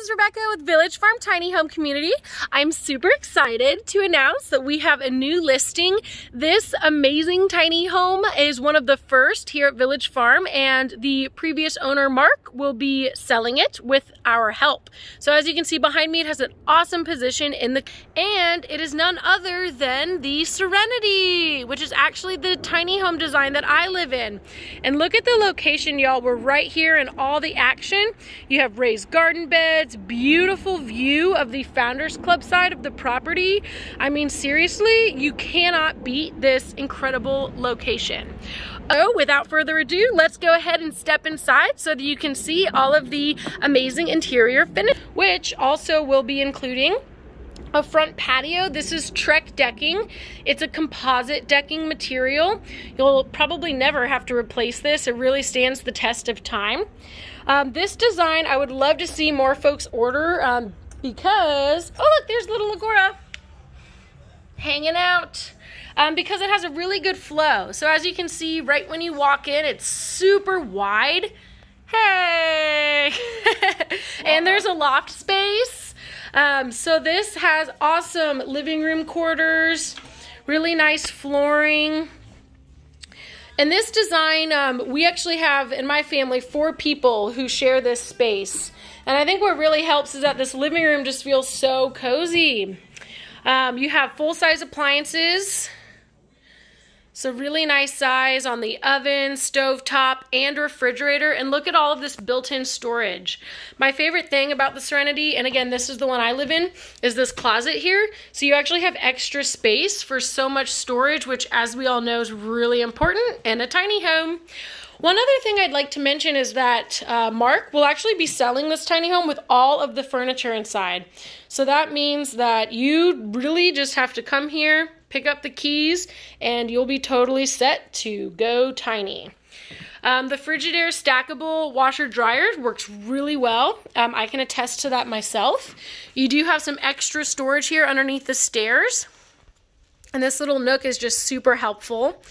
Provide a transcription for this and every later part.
is Rebecca with Village Farm Tiny Home Community. I'm super excited to announce that we have a new listing. This amazing tiny home is one of the first here at Village Farm, and the previous owner, Mark, will be selling it with our help. So as you can see behind me, it has an awesome position and it is none other than the Serenity, which is actually the tiny home design that I live in. And look at the location, y'all. We're right here in all the action. You have raised garden beds, beautiful view of the Founders Club side of the property. I mean, seriously, you cannot beat this incredible location. So without further ado, let's go ahead and step inside so that you can see all of the amazing interior finish, which also will be including a front patio. This is Trek decking. It's a composite decking material. You'll probably never have to replace this. It really stands the test of time. This design, I would love to see more folks order because, oh look, there's little Agora hanging out. Because it has a really good flow. So as you can see, right when you walk in, it's super wide. Hey! And there's a loft space. So this has awesome living room quarters, really nice flooring. And this design, we actually have, in my family, 4 people who share this space. And I think what really helps is that this living room just feels so cozy. You have full-size appliances. So really nice size on the oven, stovetop, and refrigerator. And look at all of this built-in storage. My favorite thing about the Serenity, and again, this is the one I live in, is this closet here. So you actually have extra space for so much storage, which, as we all know, is really important in a tiny home. One other thing I'd like to mention is that Mark will actually be selling this tiny home with all of the furniture inside. So that means that you really just have to come here, pick up the keys, and you'll be totally set to go tiny. The Frigidaire stackable washer dryer works really well. I can attest to that myself. You do have some extra storage here underneath the stairs, and this little nook is just super helpful.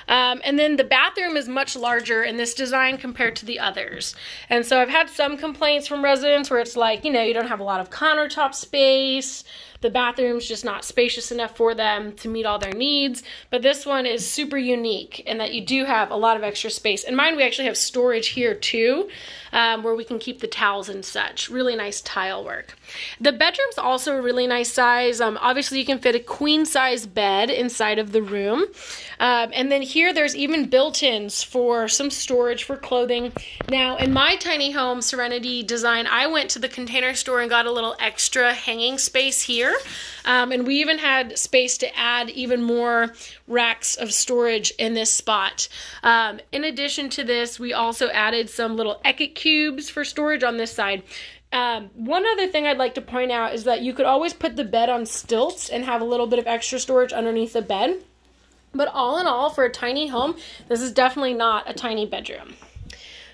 And then the bathroom is much larger in this design compared to the others. And so I've had some complaints from residents where it's like, you know, you don't have a lot of countertop space. The bathroom's just not spacious enough for them to meet all their needs. But this one is super unique in that you do have a lot of extra space. In mine, we actually have storage here too, where we can keep the towels and such. Really nice tile work. The bedroom's also a really nice size. Obviously, you can fit a queen size bed inside of the room. And then here, there's even built-ins for some storage for clothing. Now, in my tiny home Serenity design, I went to the Container Store and got a little extra hanging space here. And we even had space to add even more racks of storage in this spot. In addition to this, we also added some little Eket cubes for storage on this side. One other thing I'd like to point out is that you could always put the bed on stilts and have a little bit of extra storage underneath the bed. But all in all, for a tiny home, this is definitely not a tiny bedroom.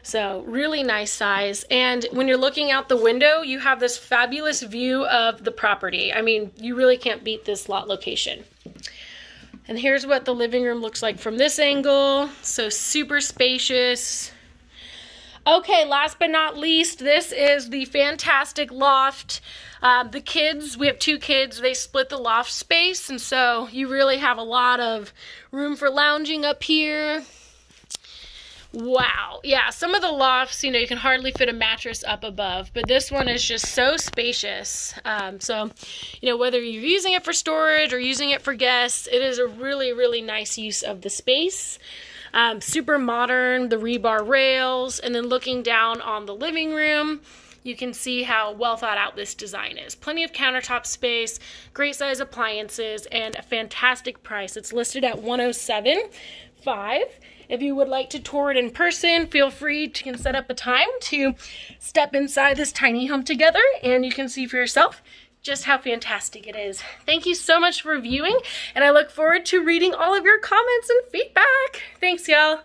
So really nice size. And when you're looking out the window, you have this fabulous view of the property. I mean, you really can't beat this lot location. And here's what the living room looks like from this angle. So super spacious. Okay, last but not least, this is the fantastic loft. The kids, we have 2 kids, they split the loft space, and so you really have a lot of room for lounging up here. Wow, yeah, some of the lofts, you know, you can hardly fit a mattress up above, but this one is just so spacious. So, you know, whether you're using it for storage or using it for guests, it is a really, really nice use of the space. Super modern, the rebar rails, and then looking down on the living room, you can see how well thought out this design is. Plenty of countertop space, great size appliances, and a fantastic price. It's listed at $107,500. If you would like to tour it in person, feel free to set up a time to step inside this tiny home together, and you can see for yourself just how fantastic it is. Thank you so much for viewing, and I look forward to reading all of your comments and feedback. Thanks, y'all.